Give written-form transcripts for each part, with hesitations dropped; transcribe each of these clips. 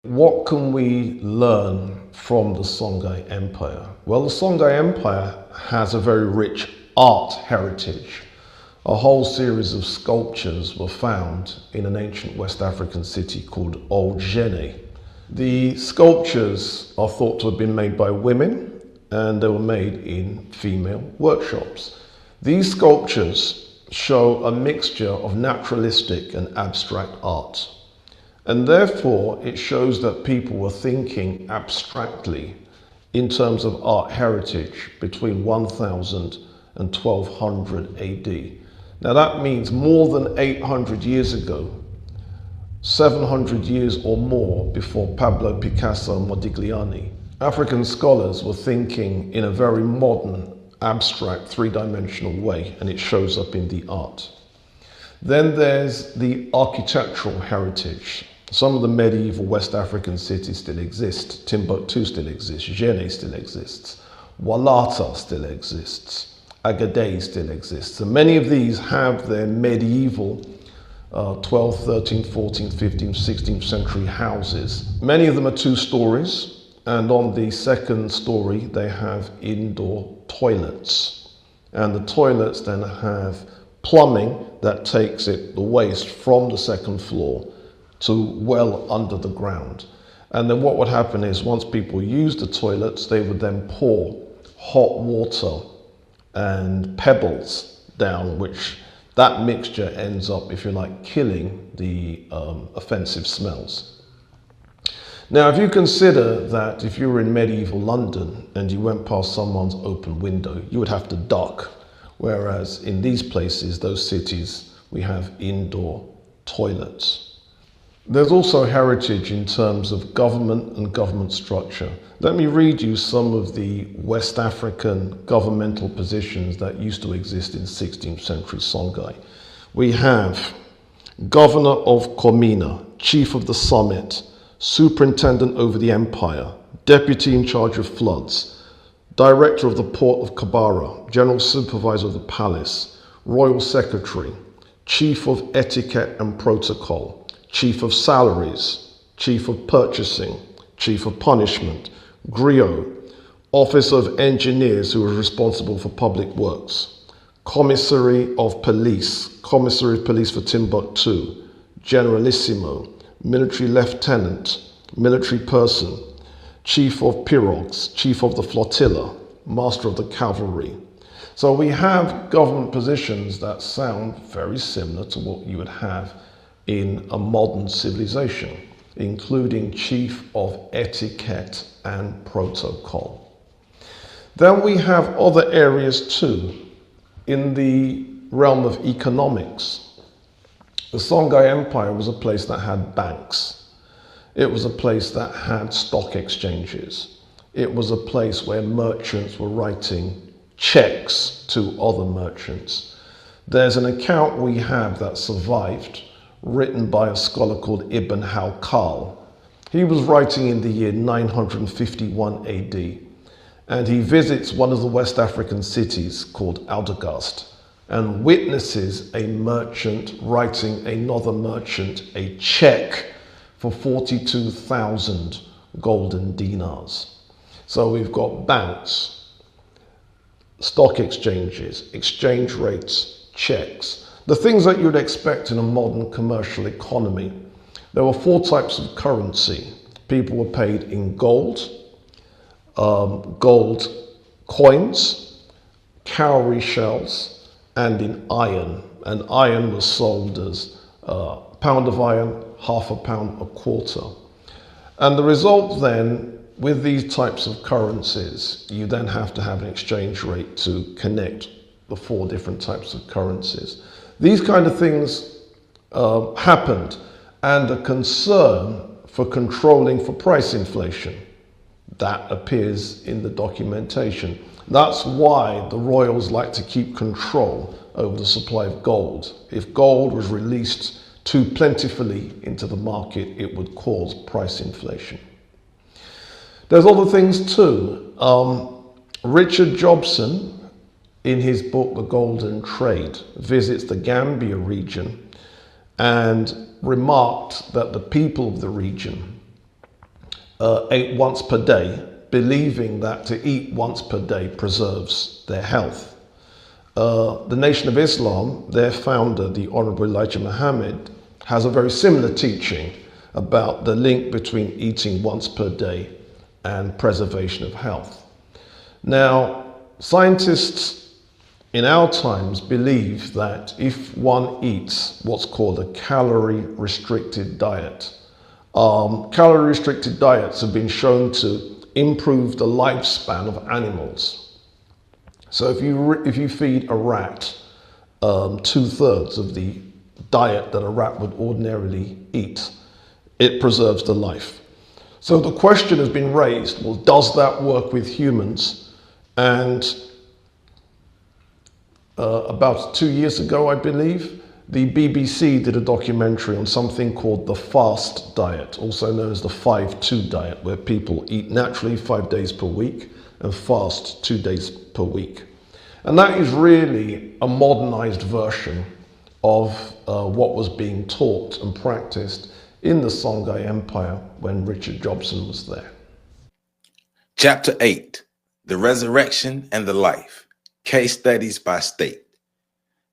What can we learn from the Songhai Empire? Well, the Songhai Empire has a very rich art heritage. A whole series of sculptures were found in an ancient West African city called Old Gene. The sculptures are thought to have been made by women, and they were made in female workshops. These sculptures show a mixture of naturalistic and abstract art. And therefore, it shows that people were thinking abstractly in terms of art heritage between 1000 and 1200 AD. Now that means more than 800 years ago, 700 years or more before Pablo Picasso and Modigliani. African scholars were thinking in a very modern, abstract, three-dimensional way, and it shows up in the art. Then there's the architectural heritage. Some of the medieval West African cities still exist. Timbuktu still exists, Gene still exists, Walata still exists, Agadez still exists. And many of these have their medieval 12th, 13th, 14th, 15th, 16th century houses. Many of them are 2 stories, and on the 2nd story they have indoor toilets. And the toilets then have plumbing that takes the waste from the 2nd floor to well under the ground. And then what would happen is once people used the toilets, they would then pour hot water and pebbles down, which that mixture ends up, if you like, killing the offensive smells. Now, if you consider that if you were in medieval London and you went past someone's open window, you would have to duck. Whereas in these places, those cities, we have indoor toilets. There's also heritage in terms of government and government structure. Let me read you some of the West African governmental positions that used to exist in 16th century Songhai. We have Governor of Komina, Chief of the Summit, Superintendent over the Empire, Deputy in charge of floods, Director of the Port of Kabara, General Supervisor of the Palace, Royal Secretary, Chief of Etiquette and Protocol, Chief of Salaries, Chief of Purchasing, Chief of Punishment, Griot, Office of Engineers who was responsible for public works, Commissary of Police, Commissary of Police for Timbuktu, Generalissimo, Military Lieutenant, Military Person, Chief of Pirogues, Chief of the Flotilla, Master of the Cavalry. So we have government positions that sound very similar to what you would have in a modern civilization, including Chief of Etiquette and Protocol. Then we have other areas too. In the realm of economics, the Songhai Empire was a place that had banks. It was a place that had stock exchanges. It was a place where merchants were writing checks to other merchants. There's an account we have that survived, written by a scholar called Ibn Halkal. He was writing in the year 951 AD, and he visits one of the West African cities called Aldegast and witnesses a merchant writing another merchant a check for 42,000 golden dinars. So we've got banks, stock exchanges, exchange rates, checks, the things that you'd expect in a modern commercial economy. There were 4 types of currency. People were paid in gold, gold coins, cowrie shells, and in iron. And iron was sold as a pound of iron, half a pound, a quarter. And the result then, with these types of currencies, you then have to have an exchange rate to connect the 4 different types of currencies. These kind of things happened, and a concern for controlling for price inflation. That appears in the documentation. That's why the royals like to keep control over the supply of gold. If gold was released too plentifully into the market, it would cause price inflation. There's other things too. Richard Jobson, in his book, The Golden Trade, visits the Gambia region and remarked that the people of the region ate once per day, believing that to eat once per day preserves their health. The Nation of Islam, their founder, the Honorable Elijah Muhammad, has a very similar teaching about the link between eating once per day and preservation of health. Now, scientists in our times believe that if one eats what's called a calorie-restricted diet, calorie-restricted diets have been shown to improve the lifespan of animals. So if you feed a rat 2/3 of the diet that a rat would ordinarily eat, it preserves the life. So the question has been raised, well, does that work with humans? And about 2 years ago, I believe, the BBC did a documentary on something called the fast diet, also known as the 5-2 diet, where people eat naturally 5 days per week and fast 2 days per week. And that is really a modernized version of what was being taught and practiced in the Songhai Empire when Richard Jobson was there. Chapter 8, The Resurrection and the Life, Case Studies by State.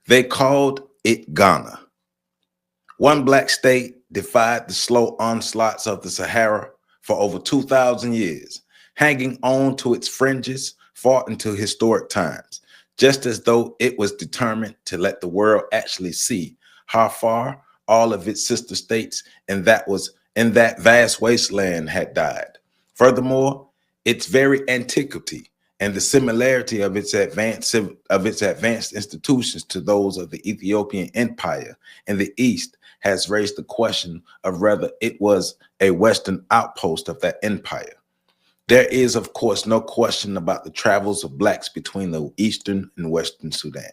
They called it Ghana. One black state defied the slow onslaughts of the Sahara for over 2,000 years, hanging on to its fringes fought into historic times, just as though it was determined to let the world actually see how far all of its sister states in that vast wasteland had died. Furthermore, its very antiquity and the similarity of its advanced institutions to those of the Ethiopian Empire in the East has raised the question of whether it was a Western outpost of that empire. There is, of course, no question about the travels of blacks between the Eastern and Western Sudan.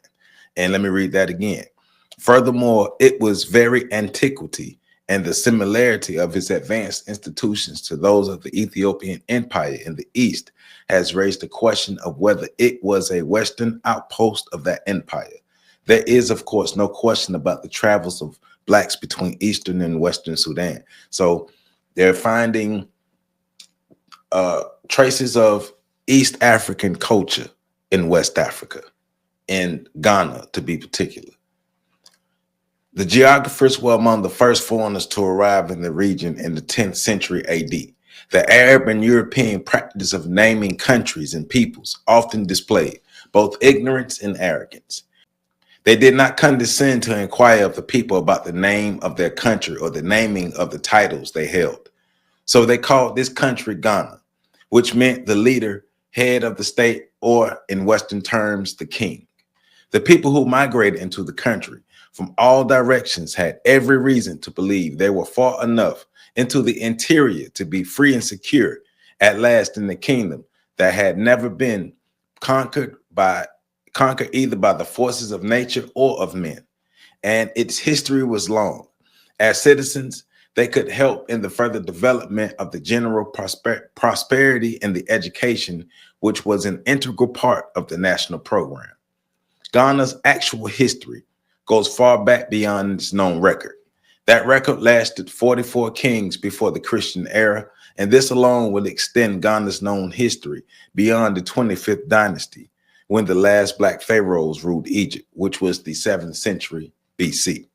And let me read that again. Furthermore, it was very antiquity and the similarity of its advanced institutions to those of the Ethiopian Empire in the East has raised the question of whether it was a Western outpost of that empire. There is, of course, no question about the travels of blacks between Eastern and Western Sudan. So they're finding traces of East African culture in West Africa, in Ghana to be particular. The geographers were among the first foreigners to arrive in the region in the 10th century AD. The Arab and European practice of naming countries and peoples often displayed both ignorance and arrogance. They did not condescend to inquire of the people about the name of their country or the naming of the titles they held. So they called this country Ghana, which meant the leader, head of the state, or in Western terms, the king. The people who migrated into the country from all directions had every reason to believe they were far enough into the interior to be free and secure at last in the kingdom that had never been conquered either by the forces of nature or of men. And its history was long. As citizens, they could help in the further development of the general prosperity and the education, which was an integral part of the national program. Ghana's actual history goes far back beyond its known record. That record lasted 44 kings before the Christian era, and this alone will extend Ghana's known history beyond the 25th dynasty, when the last black pharaohs ruled Egypt, which was the 7th century BC.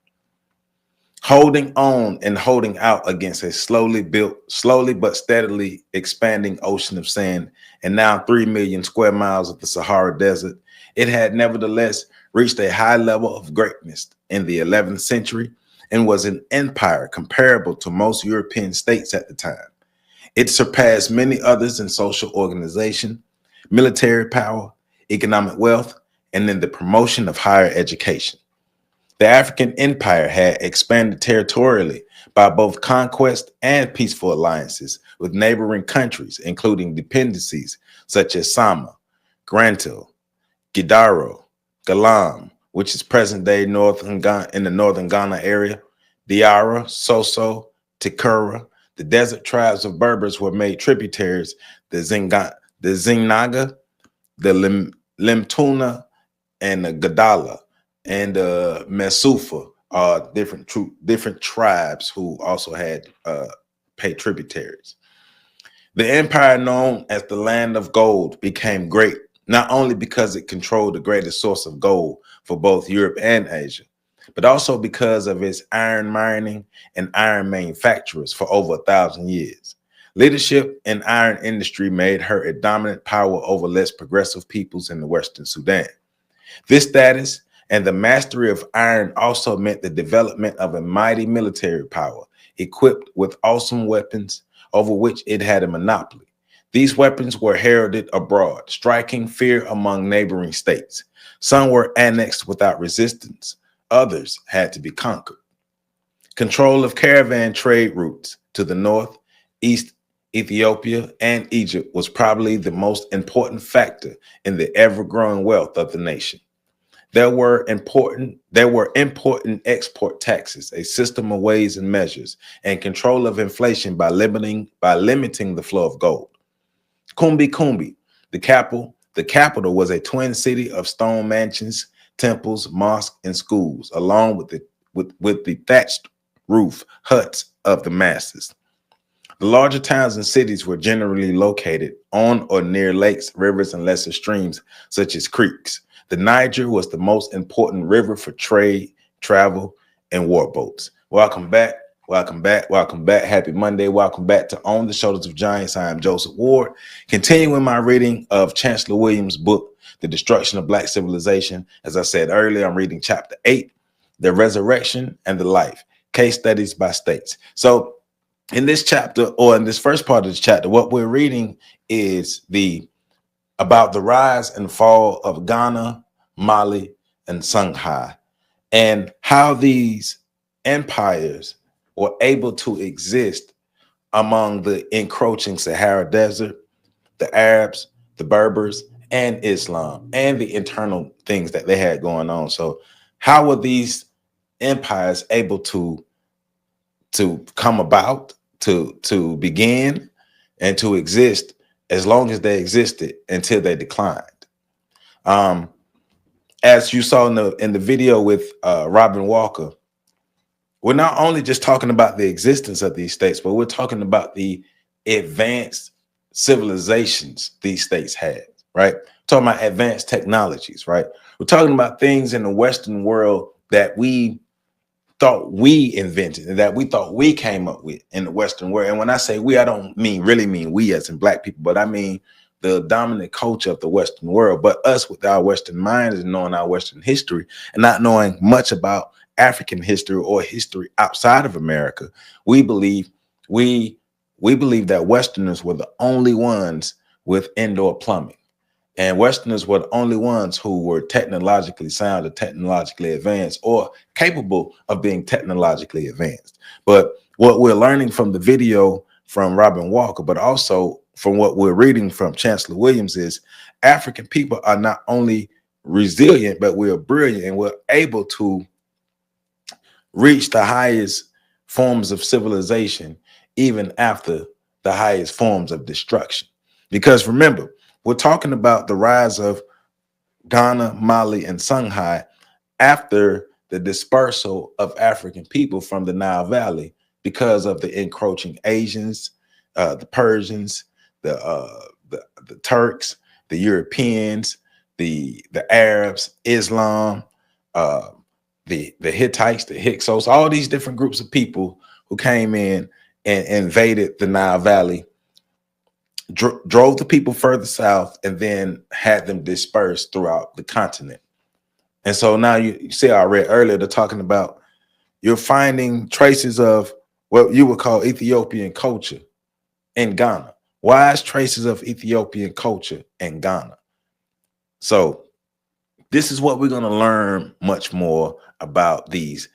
Holding on and holding out against a slowly but steadily expanding ocean of sand and now 3 million square miles of the Sahara Desert, it had nevertheless reached a high level of greatness in the 11th century and was an empire comparable to most European states at the time. It surpassed many others in social organization, military power, economic wealth, and in the promotion of higher education. The African empire had expanded territorially by both conquest and peaceful alliances with neighboring countries, including dependencies such as Sama, Grantil, Gidaro, Galam, which is present-day in the northern Ghana area, Diara, Soso, Tikura. The desert tribes of Berbers were made tributaries. The Zingnaga, the Limtuna, and the Gadala, and Mesufa are different tribes who also had paid tributaries. The empire known as the Land of Gold became great, not only because it controlled the greatest source of gold for both Europe and Asia, but also because of its iron mining and iron manufacturers for over 1,000 years. Leadership in iron industry made her a dominant power over less progressive peoples in the Western Sudan. This status and the mastery of iron also meant the development of a mighty military power, equipped with awesome weapons over which it had a monopoly. These weapons were heralded abroad, striking fear among neighboring states. Some were annexed without resistance. Others had to be conquered. Control of caravan trade routes to the north, east, Ethiopia, and Egypt was probably the most important factor in the ever-growing wealth of the nation. There were import and export taxes, a system of weights and measures, and control of inflation by limiting the flow of gold. Kumbi, the capital was a twin city of stone mansions, temples, mosques, and schools, along with the thatched roof huts of the masses. The larger towns and cities were generally located on or near lakes, rivers, and lesser streams, such as creeks. The Niger was the most important river for trade, travel, and warboats. Welcome back. Welcome back. Welcome back. Happy Monday. Welcome back to On the Shoulders of Giants. I am Joseph Ward. Continuing my reading of Chancellor Williams' book, The Destruction of Black Civilization. As I said earlier, I'm reading chapter 8, The Resurrection and the Life, Case Studies by States. So in this chapter, or in this first part of this chapter, what we're reading is about the rise and fall of Ghana, Mali, and Songhai, and how these empires were able to exist among the encroaching Sahara Desert, the Arabs, the Berbers, and Islam, and the internal things that they had going on. So how were these empires able to come about, to begin, and to exist as long as they existed until they declined? As you saw in the video with Robin Walker, we're not only just talking about the existence of these states, but we're talking about the advanced civilizations these states had, right? We're talking about advanced technologies, right? We're talking about things in the Western world that we thought we invented and that we thought we came up with in the Western world. And when I say we, I don't really mean we as in Black people, but I mean the dominant culture of the Western world. But us with our Western minds and knowing our Western history and not knowing much about African history or history outside of America, we believe that Westerners were the only ones with indoor plumbing. And Westerners were the only ones who were technologically sound or technologically advanced or capable of being technologically advanced. But what we're learning from the video from Robin Walker, but also from what we're reading from Chancellor Williams, is African people are not only resilient, but we're brilliant and we're able to reach the highest forms of civilization even after the highest forms of destruction. Because remember, we're talking about the rise of Ghana, Mali, and Songhai after the dispersal of African people from the Nile Valley because of the encroaching Asians, the Persians, the Turks, the Europeans, the Arabs, Islam, the Hittites, the Hyksos, all these different groups of people who came in and invaded the Nile Valley, drove the people further south, and then had them dispersed throughout the continent. And so now you see, I read earlier, they're talking about you're finding traces of what you would call Ethiopian culture in Ghana. Why is traces of Ethiopian culture in Ghana? So this is what we're going to learn much more about these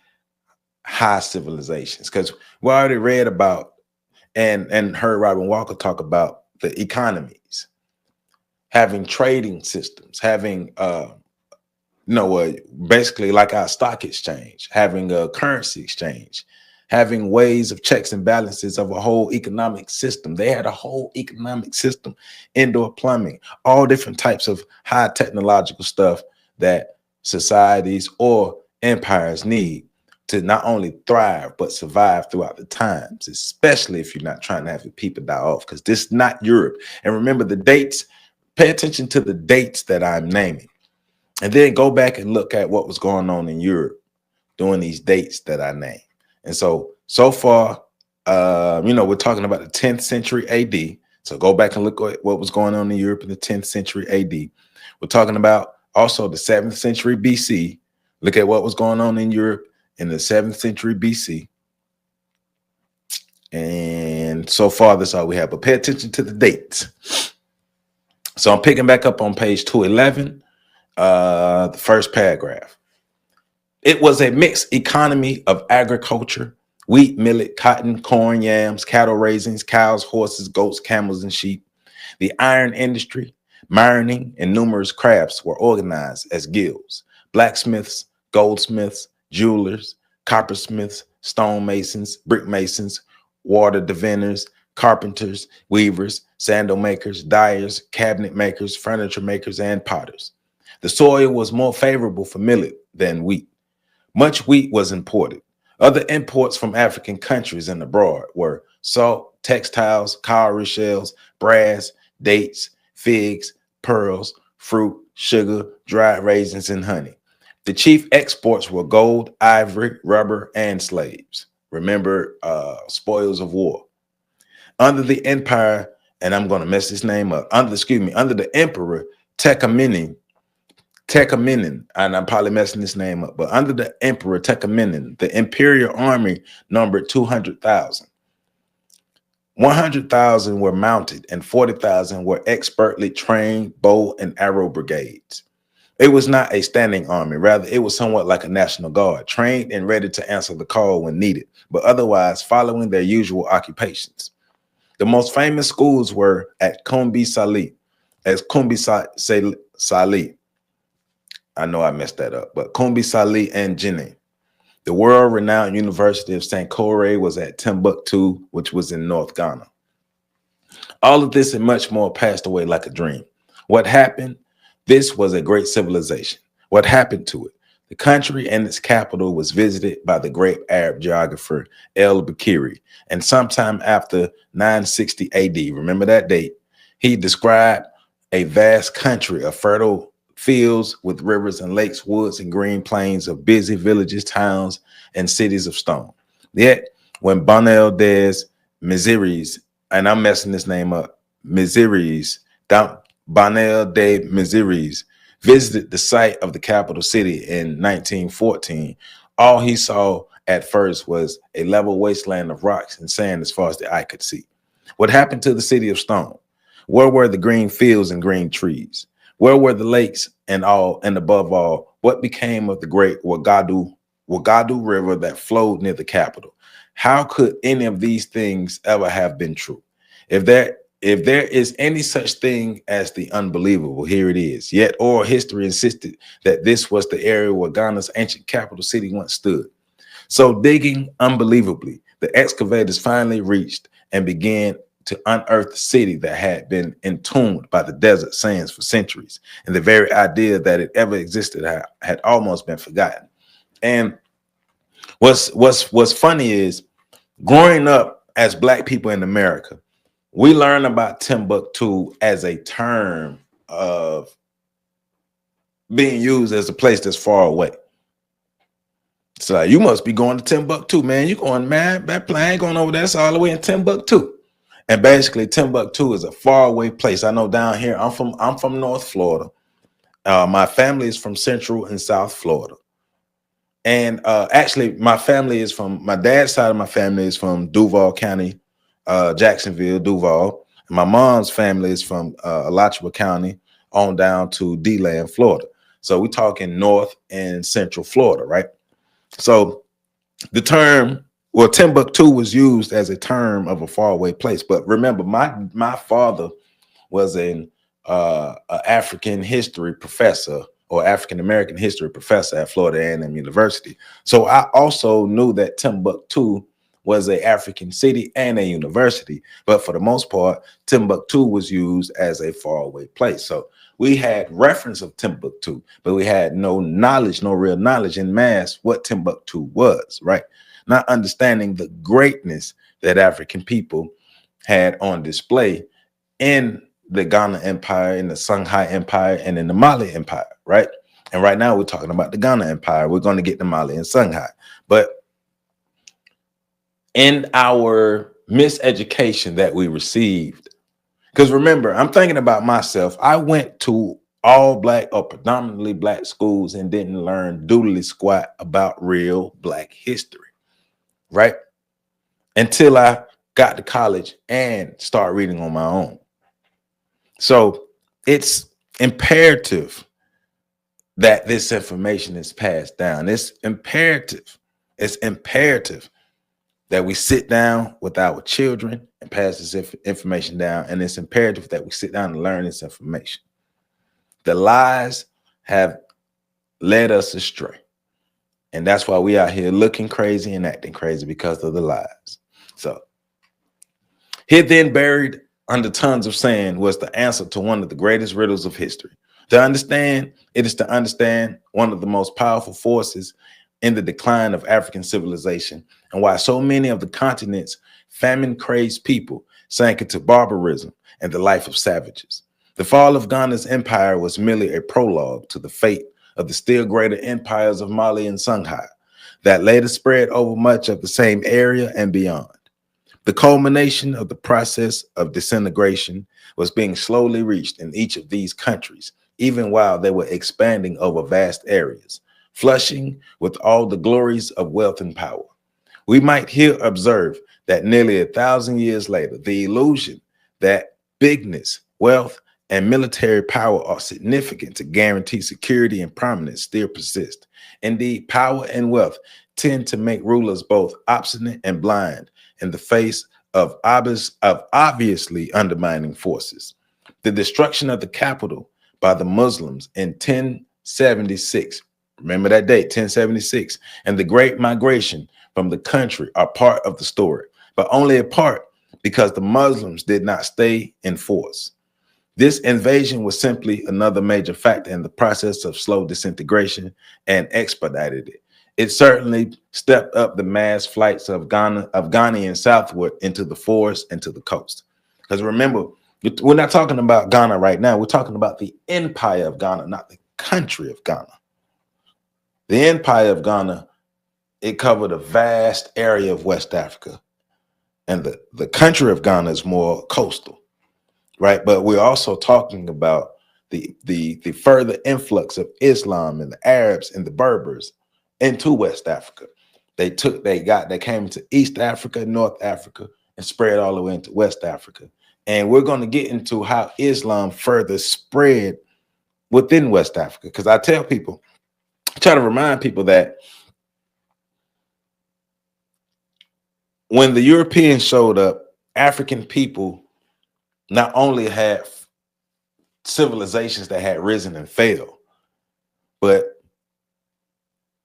high civilizations, because we already read about and heard Robin Walker talk about the economies, having trading systems, having basically like our stock exchange, having a currency exchange, having ways of checks and balances of a whole economic system. They had a whole economic system, indoor plumbing, all different types of high technological stuff that societies or empires need to not only thrive but survive throughout the times, especially if you're not trying to have your people die off, because this is not Europe. And remember the dates. Pay attention to the dates that I'm naming, and then go back and look at what was going on in Europe during these dates that I named. And so far, we're talking about the 10th century AD. So go back and look at what was going on in Europe in the 10th century AD. We're talking about also the 7th century BC. Look at what was going on in Europe in the 7th century BC. And so far, that's all we have. But pay attention to the dates. So I'm picking back up on page 211, the first paragraph. It was a mixed economy of agriculture, wheat, millet, cotton, corn, yams, cattle raisings, cows, horses, goats, camels, and sheep. The iron industry, mining, and numerous crafts were organized as guilds. Blacksmiths, goldsmiths, jewelers, coppersmiths, stonemasons, brick masons, water diviners, carpenters, weavers, sandal makers, dyers, cabinet makers, furniture makers, and potters. The soil was more favorable for millet than wheat. Much wheat was imported. Other imports from African countries and abroad were salt, textiles, cowrie shells, brass, dates, figs, pearls, fruit, sugar, dried raisins, and honey. The chief exports were gold, ivory, rubber, and slaves. Remember, spoils of war. Under the empire, and I'm going to mess this name up, under the emperor Tekamenin, and I'm probably messing this name up, but under the emperor Tekamenin, the imperial army numbered 200,000. 100,000 were mounted and 40,000 were expertly trained bow and arrow brigades. It was not a standing army. Rather, it was somewhat like a national guard, trained and ready to answer the call when needed, but otherwise following their usual occupations. The most famous schools were at Kumbi Salih, I know I messed that up, but Kumbi Salih and Jenne. The world-renowned University of Sankore was at Timbuktu, which was in North Ghana. All of this and much more passed away like a dream. What happened? This was a great civilization. What happened to it? The country and its capital was visited by the great Arab geographer El-Bakiri, and sometime after 960 AD, remember that date, he described a vast country of fertile fields with rivers and lakes, woods and green plains, of busy villages, towns, and cities of stone. Yet, when Banel des Misiris, and I'm messing this name up, Banel des Misiris, visited the site of the capital city in 1914, all he saw at first was a level wasteland of rocks and sand as far as the eye could see. What happened to the city of stone? Where were the green fields and green trees? Where were the lakes and above all, what became of the great Wagadu River that flowed near the capital? How could any of these things ever have been true? If there is any such thing as the unbelievable, here it is. Yet oral history insisted that this was the area where Ghana's ancient capital city once stood. So digging unbelievably, the excavators finally reached and began to unearth the city that had been entombed by the desert sands for centuries, and the very idea that it ever existed had almost been forgotten. And what's funny is, growing up as Black people in America, we learn about Timbuktu as a term of being used as a place that's far away. So like, you must be going to Timbuktu, man. You going, man, that plane going over there, it's all the way in Timbuktu. And basically, Timbuktu is a faraway place. I know down here, I'm from North Florida. My family is from Central and South Florida. And actually, my dad's side of my family is from Duval County, Jacksonville, Duval. And my mom's family is from Alachua County on down to D-Land, Florida. So we're talking North and Central Florida, right? So the term, well, Timbuktu was used as a term of a faraway place. But remember, my father was an African history professor, or African American history professor at Florida A&M University. So I also knew that Timbuktu was an African city and a university. But for the most part, Timbuktu was used as a faraway place. So We had reference of Timbuktu, but we had no knowledge, no real knowledge in mass what Timbuktu was, right? Not understanding the greatness that African people had on display in the Ghana Empire, in the Songhai Empire, and in the Mali Empire, right? And right now we're talking about the Ghana Empire. We're going to get to Mali and Songhai. But in our miseducation that we received, because remember, I'm thinking about myself. I went to all Black or predominantly Black schools and didn't learn doodly squat about real Black history, right? Until I got to college and start reading on my own. So it's imperative that this information is passed down. It's imperative that we sit down with our children and pass this information down. And it's imperative that we sit down and learn this information. The lies have led us astray. And that's why we out here looking crazy and acting crazy, because of the lies. So hidden buried under tons of sand was the answer to one of the greatest riddles of history. To understand, it is to understand one of the most powerful forces in the decline of African civilization, and why so many of the continent's famine-crazed people sank into barbarism and the life of savages. The fall of Ghana's empire was merely a prologue to the fate of the still greater empires of Mali and Songhai that later spread over much of the same area and beyond. The culmination of the process of disintegration was being slowly reached in each of these countries, even while they were expanding over vast areas, flushing with all the glories of wealth and power. We might here observe that nearly 1,000 years later, the illusion that bigness, wealth, and military power are significant to guarantee security and prominence still persist. Indeed, power and wealth tend to make rulers both obstinate and blind in the face of obviously undermining forces. The destruction of the capital by the Muslims in 1076, remember that date, 1076, and the Great Migration from the country are part of the story, but only a part, because the Muslims did not stay in force. This invasion was simply another major factor in the process of slow disintegration and expedited it. It certainly stepped up the mass flights of Ghanaians southward into the forest and to the coast. Because remember, we're not talking about Ghana right now. We're talking about the empire of Ghana, not the country of Ghana. The empire of Ghana, it covered a vast area of West Africa. And the country of Ghana is more coastal, right? But we're also talking about the further influx of Islam and the Arabs and the Berbers into West Africa. They came into East Africa, North Africa, and spread all the way into West Africa. And we're going to get into how Islam further spread within West Africa. Because I tell people, I try to remind people that when the Europeans showed up, African people not only had civilizations that had risen and fell, but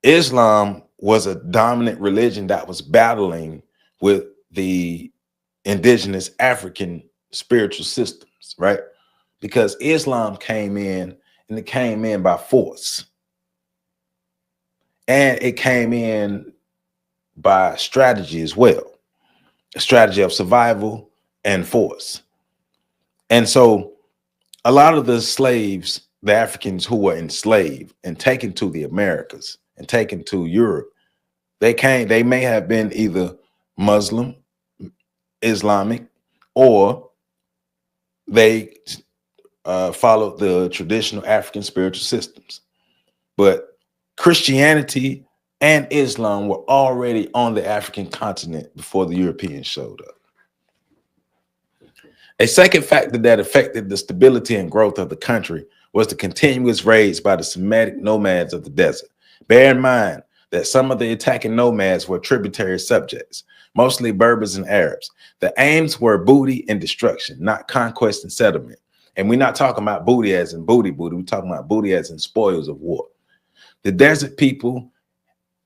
Islam was a dominant religion that was battling with the indigenous African spiritual systems, right? Because Islam came in, and it came in by force. And it came in by strategy as well, a strategy of survival and force. And so a lot of the slaves, the Africans who were enslaved and taken to the Americas and taken to Europe, they may have been either Muslim, Islamic, or they followed the traditional African spiritual systems. But Christianity and Islam were already on the African continent before the Europeans showed up. A second factor that affected the stability and growth of the country was the continuous raids by the Semitic nomads of the desert. Bear in mind that some of the attacking nomads were tributary subjects, mostly Berbers and Arabs. The aims were booty and destruction, not conquest and settlement. And we're not talking about booty as in booty. We're talking about booty as in spoils of war. The desert people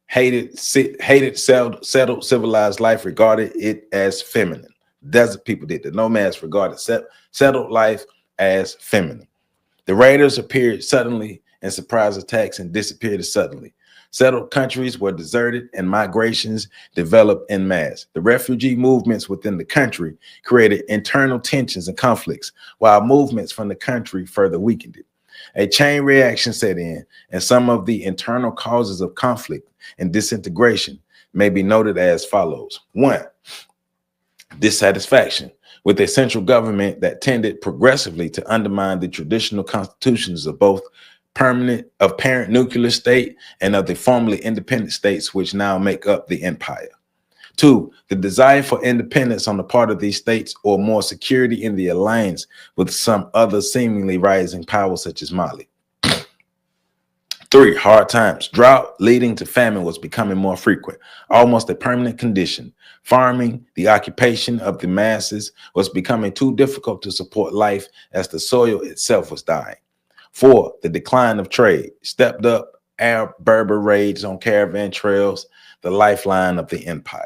hated settled civilized life, regarded it as feminine. Desert people did. The nomads regarded settled life as feminine. The raiders appeared suddenly and surprise attacks and disappeared as suddenly. Settled countries were deserted and migrations developed en masse. The refugee movements within the country created internal tensions and conflicts, while movements from the country further weakened it. A chain reaction set in, and some of the internal causes of conflict and disintegration may be noted as follows. 1. Dissatisfaction with a central government that tended progressively to undermine the traditional constitutions of both parent nuclear state and of the formerly independent states which now make up the empire. 2, the desire for independence on the part of these states or more security in the alliance with some other seemingly rising power such as Mali. 3, hard times. Drought leading to famine was becoming more frequent, almost a permanent condition. Farming, the occupation of the masses, was becoming too difficult to support life as the soil itself was dying. 4, the decline of trade. Stepped up Arab Berber raids on caravan trails, the lifeline of the empire.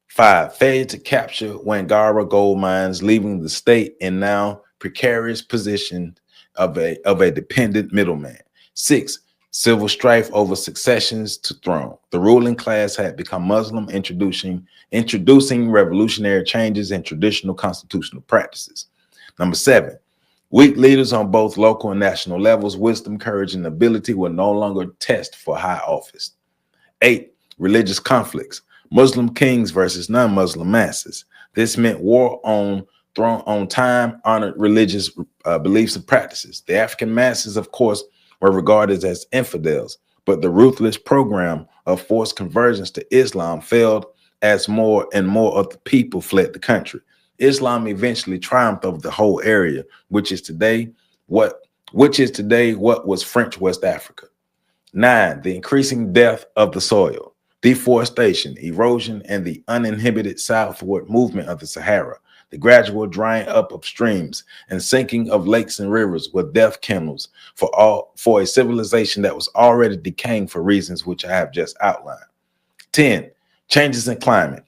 5, failure to capture Wangara gold mines, leaving the state in now precarious position of a dependent middleman. 6, civil strife over successions to throne. The ruling class had become Muslim, introducing revolutionary changes in traditional constitutional practices. Number 7, weak leaders on both local and national levels, wisdom, courage, and ability were no longer test for high office. 8, religious conflicts. Muslim kings versus non-Muslim masses. This meant war on time-honored religious beliefs and practices. The African masses, of course, were regarded as infidels, but the ruthless program of forced conversions to Islam failed as more and more of the people fled the country. Islam eventually triumphed over the whole area, which is today what was French West Africa. 9, the increasing death of the soil. Deforestation, erosion, and the uninhibited southward movement of the Sahara, the gradual drying up of streams and sinking of lakes and rivers were death kennels for a civilization that was already decaying for reasons which I have just outlined. 10, changes in climate.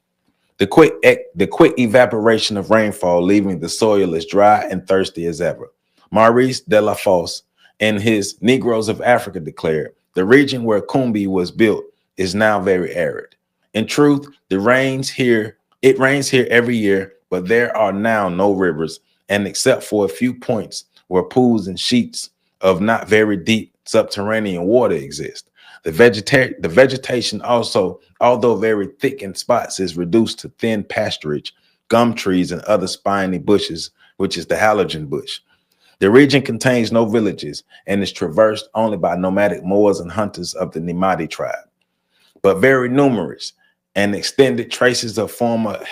The quick evaporation of rainfall, leaving the soil as dry and thirsty as ever. Maurice de la Fosse, in his Negroes of Africa, declared, the region where Kumbi was built is now very arid. In truth, it rains here every year, but there are now no rivers, and except for a few points where pools and sheets of not very deep subterranean water exist. The vegetation also, although very thick in spots, is reduced to thin pasturage, gum trees, and other spiny bushes, which is the halogen bush. The region contains no villages and is traversed only by nomadic Moors and hunters of the Nimadi tribe, but very numerous and extended traces of former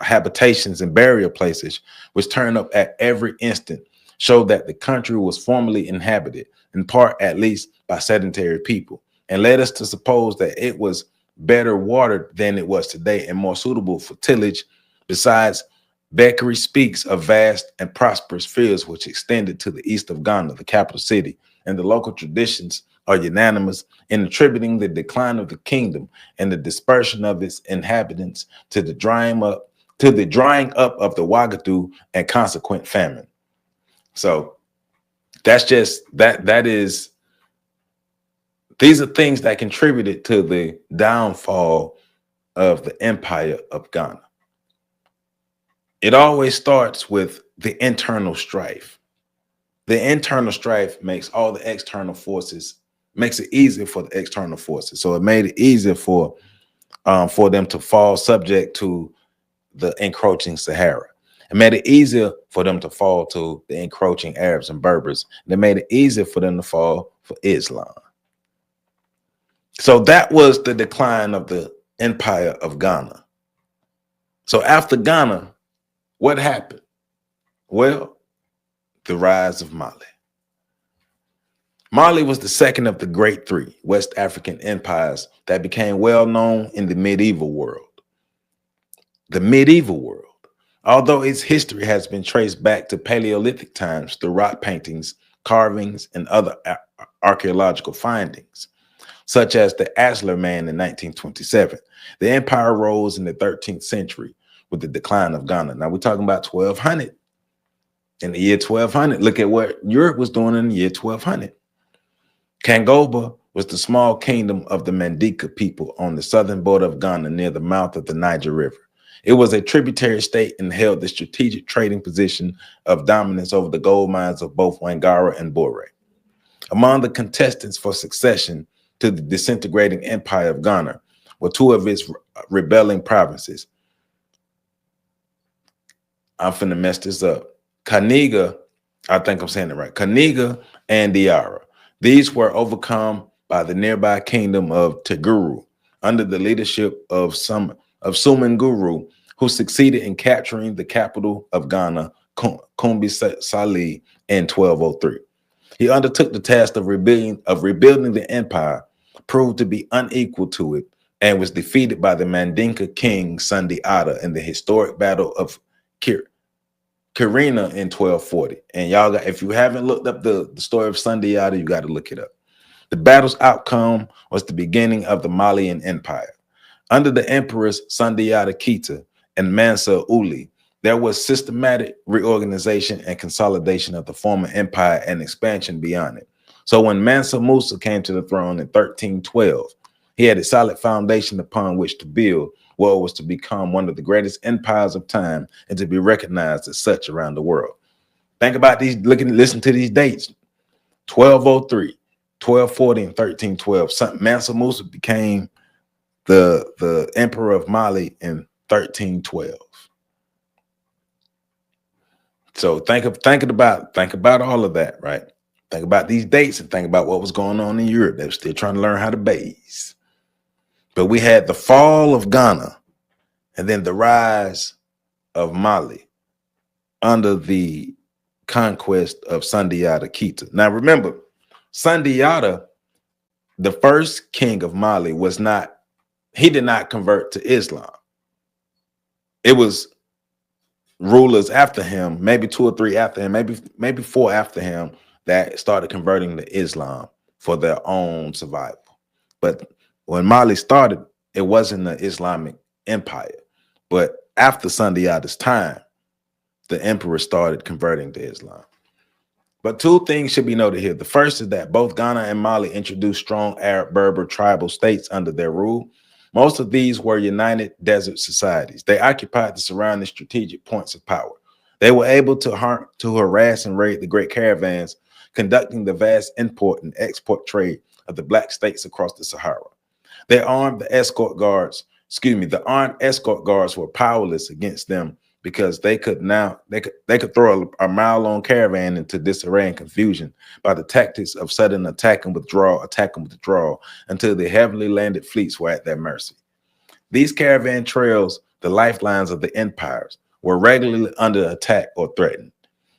habitations and burial places, which turn up at every instant, show that the country was formerly inhabited, in part at least, by sedentary people, and led us to suppose that it was better watered than it was today and more suitable for tillage. Besides, Beckery speaks of vast and prosperous fields which extended to the east of Ghana, the capital city, and the local traditions are unanimous in attributing the decline of the kingdom and the dispersion of its inhabitants to the drying up of the Ouagadougou and consequent famine. So that's just these are things that contributed to the downfall of the empire of Ghana. It always starts with the internal strife. The internal strife makes all the external forces, makes it easier for the external forces. So it made it easier for them to fall subject to the encroaching Sahara. It made it easier for them to fall to the encroaching Arabs and Berbers. And it made it easier for them to fall for Islam. So that was the decline of the empire of Ghana. So after Ghana, what happened? Well, the rise of Mali. Mali was the second of the great three West African empires that became well known in the medieval world. The medieval world, although its history has been traced back to Paleolithic times through rock paintings, carvings, and other archaeological findings, such as the Asler Man in 1927. The empire rose in the 13th century with the decline of Ghana. Now we're talking about 1200. in the year 1200. Look at what Europe was doing in the year 1200. Kangoba was the small kingdom of the Mandinka people on the southern border of Ghana near the mouth of the Niger River. It was a tributary state and held the strategic trading position of dominance over the gold mines of both Wangara and Bore. Among the contestants for succession to the disintegrating empire of Ghana were two of its rebelling provinces. I'm finna mess this up. Kaniga, I think I'm saying it right. Kaniga and Diara. These were overcome by the nearby kingdom of Teguru under the leadership of Sumanguru, who succeeded in capturing the capital of Ghana, Kumbi Sali, in 1203. He undertook the task of rebuilding the empire, proved to be unequal to it, and was defeated by the Mandinka king Sundiata in the historic battle of Kirina in 1240. And y'all got, if you haven't looked up the story of Sundiata, you got to look it up. The battle's outcome was the beginning of the Malian Empire. Under the emperors Sundiata Keita and Mansa Uli, there was systematic reorganization and consolidation of the former empire and expansion beyond it. So when Mansa Musa came to the throne in 1312, he had a solid foundation upon which to build what was to become one of the greatest empires of time and to be recognized as such around the world. Think about these, listen to these dates. 1203, 1240, and 1312. Mansa Musa became the emperor of Mali in 1312. So think about all of that, right? Think about these dates and think about what was going on in Europe. They were still trying to learn how to bathe. But we had the fall of Ghana and then the rise of Mali under the conquest of Sundiata Keita. Now remember, Sundiata, the first king of Mali, he did not convert to Islam. It was rulers after him, maybe 2 or 3 after him, maybe 4 after him, that started converting to Islam for their own survival. But when Mali started, it wasn't an Islamic empire. But after Sundiata's time, the emperor started converting to Islam. But 2 things should be noted here. The first is that both Ghana and Mali introduced strong Arab Berber tribal states under their rule. Most of these were united desert societies. They occupied the surrounding strategic points of power. They were able to harass and raid the great caravans, conducting the vast import and export trade of the black states across the Sahara. The armed escort guards were powerless against them because they could throw a mile-long caravan into disarray and confusion by the tactics of sudden attack and withdraw, until the heavily landed fleets were at their mercy. These caravan trails, the lifelines of the empires, were regularly under attack or threatened.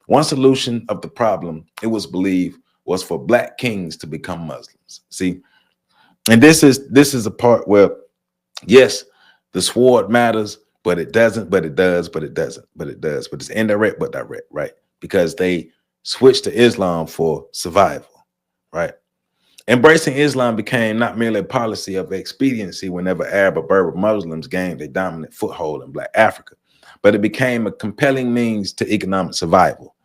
One solution of the problem, it was believed, was for black kings to become Muslims. See, and this is a part where, yes, the sword matters, but it doesn't, but it does, but it doesn't, but it does, but it's indirect, but direct, right? Because they switched to Islam for survival, right? Embracing Islam became not merely a policy of expediency whenever Arab or Berber Muslims gained a dominant foothold in Black Africa, but it became a compelling means to economic survival.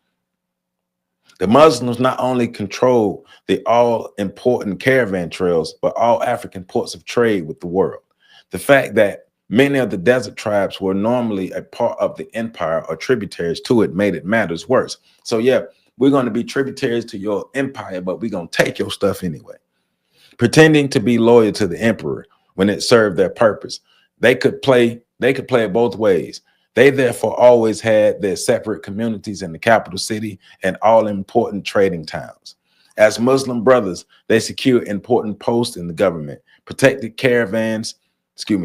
The Muslims not only controlled the all-important caravan trails, but all African ports of trade with the world. The fact that many of the desert tribes were normally a part of the empire or tributaries to it made it matters worse. So yeah, we're going to be tributaries to your empire, but we're going to take your stuff anyway. Pretending to be loyal to the emperor when it served their purpose. They could play it both ways. They therefore always had their separate communities in the capital city and all important trading towns. As Muslim brothers, they secured important posts in the government, protected caravans. Let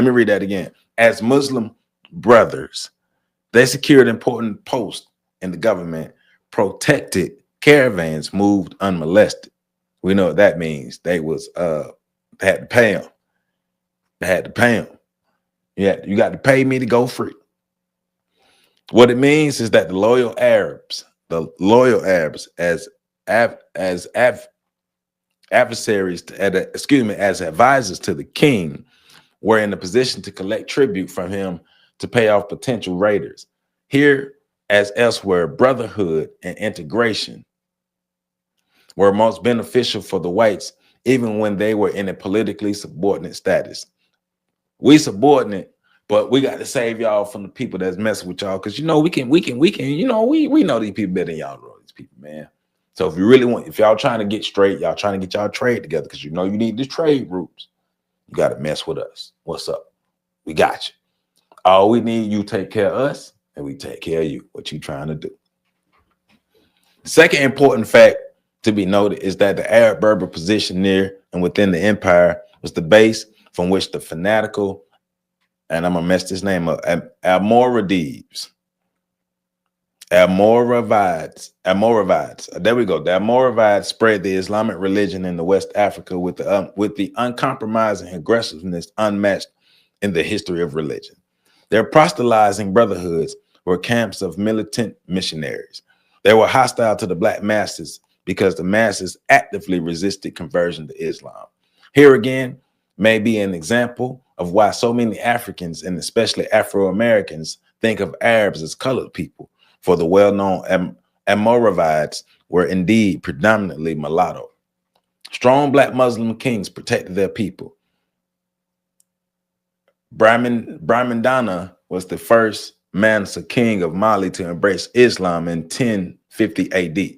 me read that again. As Muslim brothers, they secured important posts in the government, protected caravans, moved unmolested. We know what that means. They had to pay them. They had to pay them. You got to pay me to go free. What it means is that the loyal Arabs as adversaries, as advisors to the king, were in a position to collect tribute from him to pay off potential raiders. Here, as elsewhere, brotherhood and integration were most beneficial for the whites, even when they were in a politically subordinate status. We subordinate, but we got to save y'all from the people that's messing with y'all, because we can, we know these people better than y'all know these people, man. So if you really want, if y'all trying to get straight, y'all trying to get y'all trade together, because you need the trade routes, you got to mess with us. What's up? We got you. All we need, you take care of us, and we take care of you. What you trying to do? The second important fact to be noted is that the Arab Berber position near and within the empire was the base from which the fanatical, and I'm gonna mess this name up, Almoravides. There we go. The Almoravides spread the Islamic religion in the West Africa with the uncompromising aggressiveness unmatched in the history of religion. Their proselytizing brotherhoods were camps of militant missionaries. They were hostile to the black masses because the masses actively resisted conversion to Islam. Here again may be an example of why so many Africans, and especially Afro-Americans, think of Arabs as colored people, for the well-known Almoravides were indeed predominantly mulatto. Strong black Muslim kings protected their people. Brahmandana was the first Mansa king of Mali to embrace Islam in 1050 AD,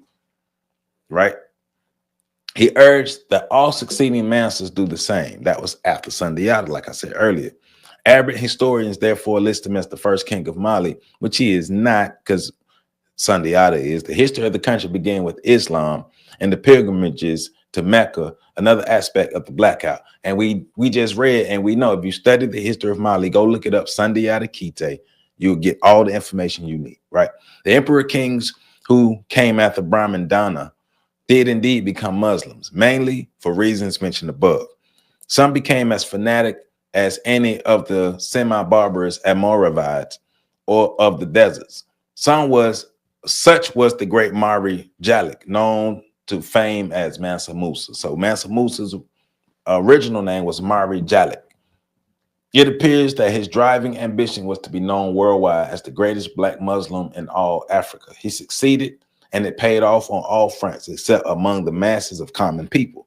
right? He urged that all succeeding Mansas do the same. That was after Sundiata, like I said earlier. Arabic historians therefore list him as the first king of Mali, which he is not, because Sundiata is. The history of the country began with Islam and the pilgrimages to Mecca, another aspect of the blackout. And we just read, and we know, if you study the history of Mali, go look it up, Sundiata Kite, you'll get all the information you need, right? The emperor kings who came after Brahmandana did indeed become Muslims, mainly for reasons mentioned above. Some became as fanatic as any of the semi-barbarous Almoravides or of the deserts. Such was the great Mari Jalik, known to fame as Mansa Musa. So Mansa Musa's original name was Mari Jalik. It appears that his driving ambition was to be known worldwide as the greatest black Muslim in all Africa. He succeeded, and it paid off on all fronts, except among the masses of common people.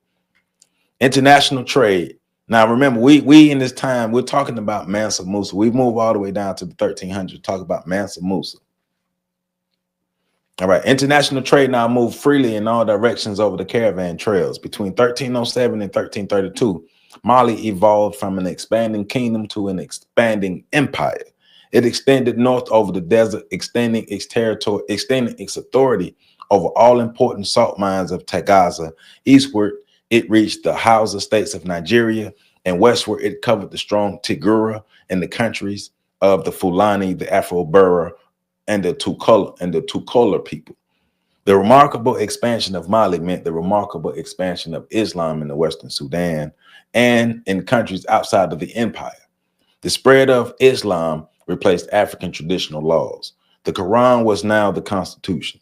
International trade. Now, remember, we in this time, we're talking about Mansa Musa. We move all the way down to the 1300s to talk about Mansa Musa. All right, international trade now moved freely in all directions over the caravan trails. Between 1307 and 1332, Mali evolved from an expanding kingdom to an expanding empire. It extended north over the desert, extending its territory, extending its authority over all important salt mines of Tagaza. Eastward, it reached the Hausa states of Nigeria, and westward, it covered the strong Tigura and the countries of the Fulani, the Afro-Bura, and the Tukola people. The remarkable expansion of Mali meant the remarkable expansion of Islam in the Western Sudan and in countries outside of the empire. The spread of Islam replaced African traditional laws. The Quran was now the constitution.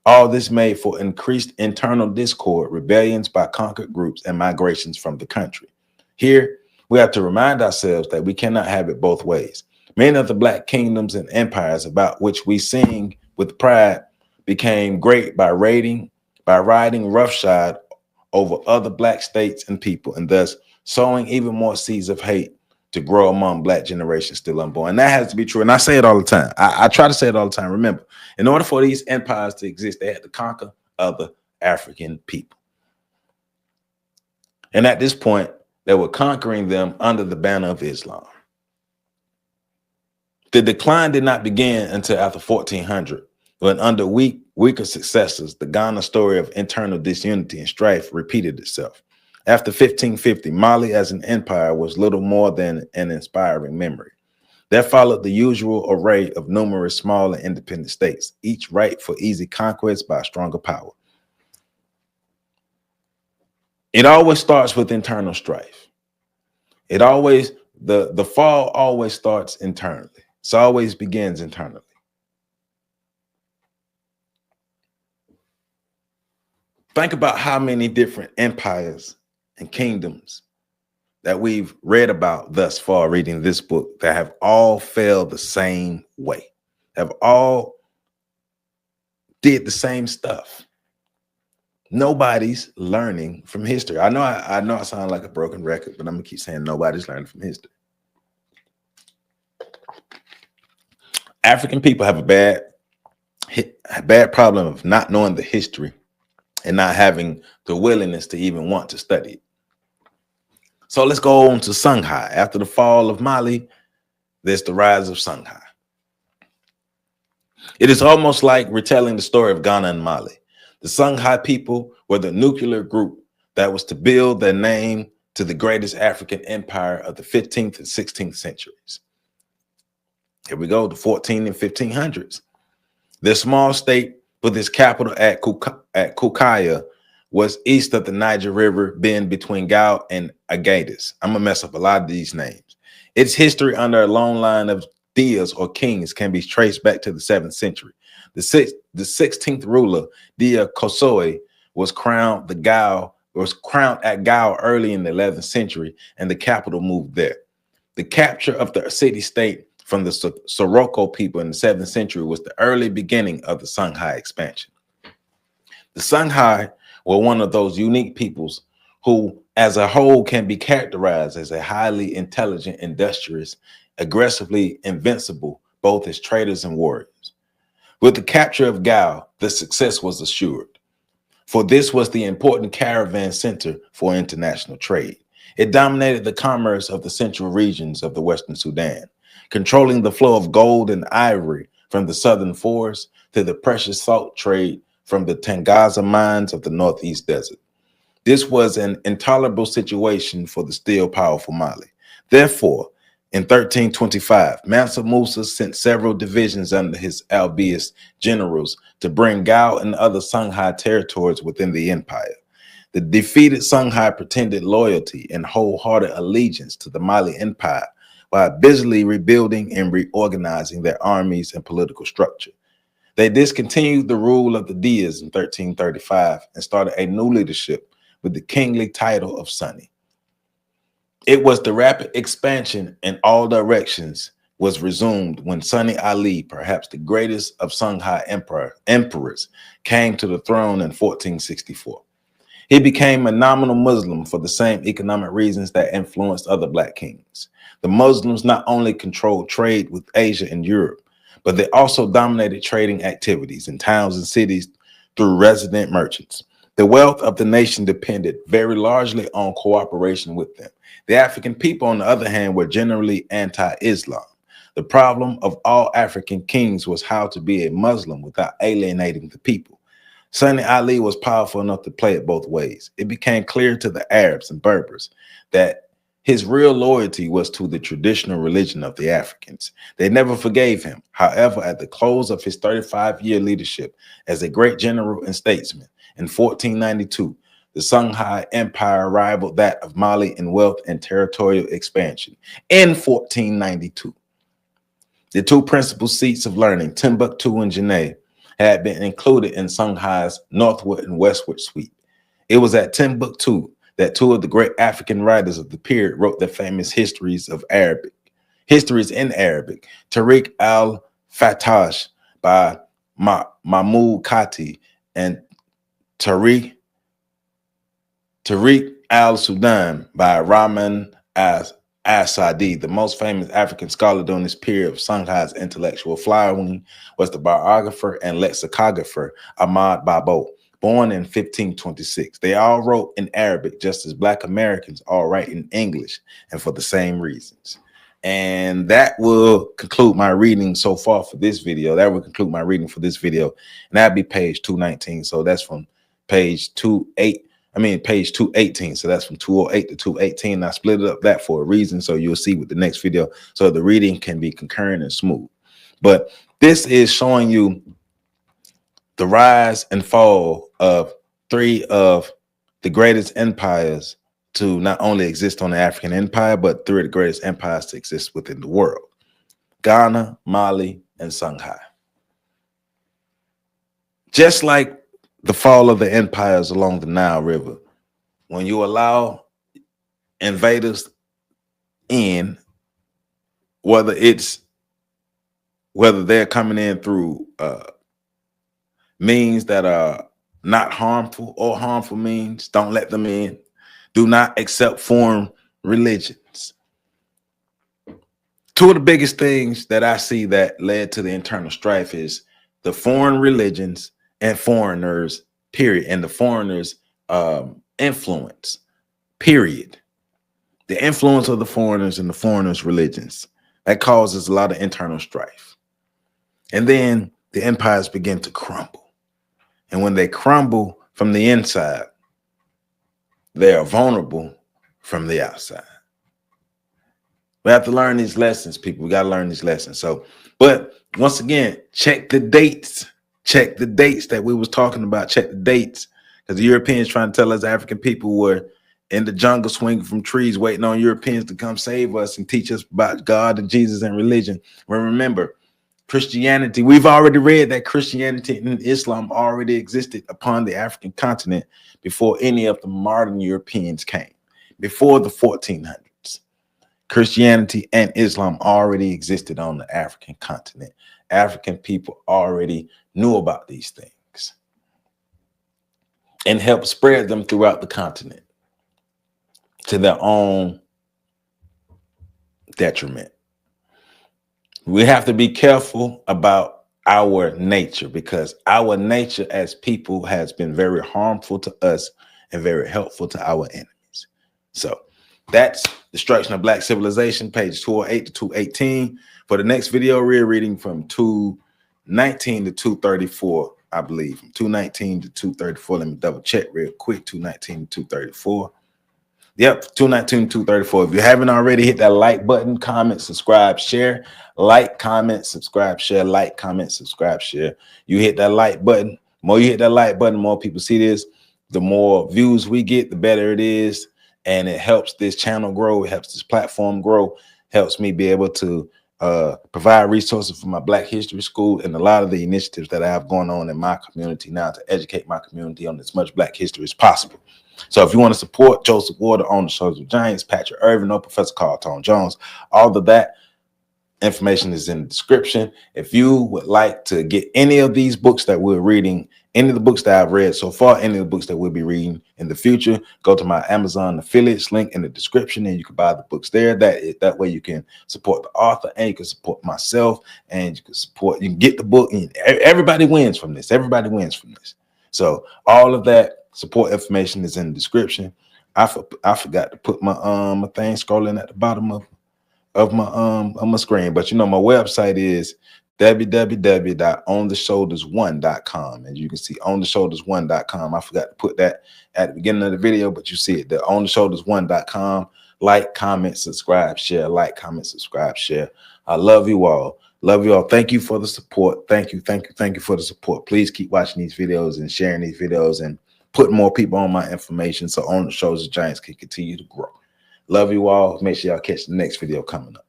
All this made for increased internal discord, rebellions by conquered groups, and migrations from the country. Here, we have to remind ourselves that we cannot have it both ways. Many of the black kingdoms and empires about which we sing with pride became great by riding roughshod over other black states and people, and thus sowing even more seeds of hate to grow among black generations still unborn. And that has to be true. And I say it all the time. I try to say it all the time. Remember, in order for these empires to exist, they had to conquer other African people. And at this point, they were conquering them under the banner of Islam. The decline did not begin until after 1400, when under weaker successors, the Ghana story of internal disunity and strife repeated itself. After 1550, Mali as an empire was little more than an inspiring memory. There followed the usual array of numerous small and independent states, each ripe for easy conquest by a stronger power. It always starts with internal strife. The fall always starts internally. It always begins internally. Think about how many different empires and kingdoms that we've read about thus far reading this book that have all failed the same way, have all did the same stuff. Nobody's learning from history. I know I sound like a broken record, but I'm gonna keep saying nobody's learning from history. African people have a bad problem of not knowing the history and not having the willingness to even want to study it. So let's go on to Songhai. After the fall of Mali, there's the rise of Songhai. It is almost like retelling the story of Ghana and Mali. The Songhai people were the nuclear group that was to build their name to the greatest African empire of the 15th and 16th centuries. Here we go, the 14 and 1500s. Their small state with its capital at Kukaya was east of the Niger River bend between Gao and Agadez. I'm gonna mess up a lot of these names. Its history under a long line of Dias or kings can be traced back to the 7th century. The 16th ruler, Dia Kosoe, was crowned at Gao early in the 11th century, and the capital moved there. The capture of the city-state from the Soroko people in the 7th century was the early beginning of the Songhai expansion. The Songhai were one of those unique peoples who, as a whole, can be characterized as a highly intelligent, industrious, aggressively invincible, both as traders and warriors. With the capture of Gao, the success was assured, for this was the important caravan center for international trade. It dominated the commerce of the central regions of the Western Sudan, controlling the flow of gold and ivory from the southern forests to the precious salt trade from the Tangaza mines of the Northeast Desert. This was an intolerable situation for the still powerful Mali. Therefore, in 1325, Mansa Musa sent several divisions under his Albius generals to bring Gao and other Songhai territories within the empire. The defeated Songhai pretended loyalty and wholehearted allegiance to the Mali Empire while busily rebuilding and reorganizing their armies and political structure. They discontinued the rule of the Dias in 1335 and started a new leadership with the kingly title of Sani. It was the rapid expansion in all directions was resumed when Sani Ali, perhaps the greatest of Songhai emperors, came to the throne in 1464. He became a nominal Muslim for the same economic reasons that influenced other Black kings. The Muslims not only controlled trade with Asia and Europe, but they also dominated trading activities in towns and cities through resident merchants. The wealth of the nation depended very largely on cooperation with them. The African people, on the other hand, were generally anti-Islam. The problem of all African kings was how to be a Muslim without alienating the people. Sani Ali was powerful enough to play it both ways. It became clear to the Arabs and Berbers that his real loyalty was to the traditional religion of the Africans. They never forgave him. However, at the close of his 35-year leadership as a great general and statesman, in 1492, the Songhai Empire rivaled that of Mali in wealth and territorial expansion. In 1492, the two principal seats of learning, Timbuktu and Janneh, had been included in Songhai's northward and westward sweep. It was at Timbuktu that two of the great African writers of the period wrote their famous histories in Arabic, Tariq al-Fattash by Mahmud Khati and Tariq al-Sudan by Rahman as-Sadi. The most famous African scholar during this period of Songhai's intellectual flowering was the biographer and lexicographer Ahmad Babo, born in 1526. They all wrote in Arabic, just as Black Americans all write in English, and for the same reasons. And that will conclude my reading so far for this video. That will conclude my reading for this video. And that'll be page 219. So that's from page 218. So that's from 208 to 218. I split it up that for a reason. So you'll see with the next video. So the reading can be concurrent and smooth. But this is showing you the rise and fall of three of the greatest empires to not only exist on the African empire, but three of the greatest empires to exist within the world: Ghana, Mali, and Songhai. Just like the fall of the empires along the Nile River, when you allow invaders in, whether they're coming in through means that are not harmful, or harmful means, don't let them in. Do not accept foreign religions. Two of the biggest things that I see that led to the internal strife is the foreign religions and foreigners, period, and the foreigners' influence, period. The influence of the foreigners and the foreigners' religions, that causes a lot of internal strife. And then the empires begin to crumble. And when they crumble from the inside, they are vulnerable from the outside. We have to learn these lessons, people. We got to learn these lessons. So, but once again, check the dates. Check the dates that we was talking about. Check the dates. Because the Europeans trying to tell us African people were in the jungle swinging from trees, waiting on Europeans to come save us and teach us about God and Jesus and religion. Well, remember, Christianity, we've already read that Christianity and Islam already existed upon the African continent before any of the modern Europeans came, before the 1400s. Christianity and Islam already existed on the African continent. African people already knew about these things and helped spread them throughout the continent to their own detriment. We have to be careful about our nature, because our nature as people has been very harmful to us and very helpful to our enemies. So that's Destruction of Black Civilization, page 208 to 218. For the next video, we're reading from 219 to 234, I believe. From 219 to 234. Let me double check real quick. 219 to 234. Yep, 219 to 234. If you haven't already, hit that like button, comment, subscribe, share. Like, comment, subscribe, share. Like, comment, subscribe, share. You hit that like button. The more you hit that like button, the more people see this. The more views we get, the better it is. And it helps this channel grow. It helps this platform grow. Helps me be able to provide resources for my Black History School and a lot of the initiatives that I have going on in my community now to educate my community on as much Black history as possible. So if you want to support Joseph Water, on the Shoulders of Giants, Patrick Irvin, or Professor Carl Tone Jones, all of that information is in the description. If you would like to get any of these books that we're reading, any of the books that I've read so far, any of the books that we'll be reading in the future, go to my Amazon affiliates link in the description, and you can buy the books there. That way you can support the author, and you can support myself, and you can get the book. And everybody wins from this. Everybody wins from this. So all of that support information is in the description. I forgot to put my my thing scrolling at the bottom of my screen, but you know my website is www.ontheshoulders1.com, and you can see ontheshoulders1.com. I forgot to put that at the beginning of the video, but you see it, the ontheshoulders1.com. Like, comment, subscribe, share. Like, comment, subscribe, share. I love you all. Love you all. Thank you for the support. Thank you for the support. Please keep watching these videos and sharing these videos and putting more people on my information so On the Shoulders of Giants can continue to grow. Love you all. Make sure y'all catch the next video coming up.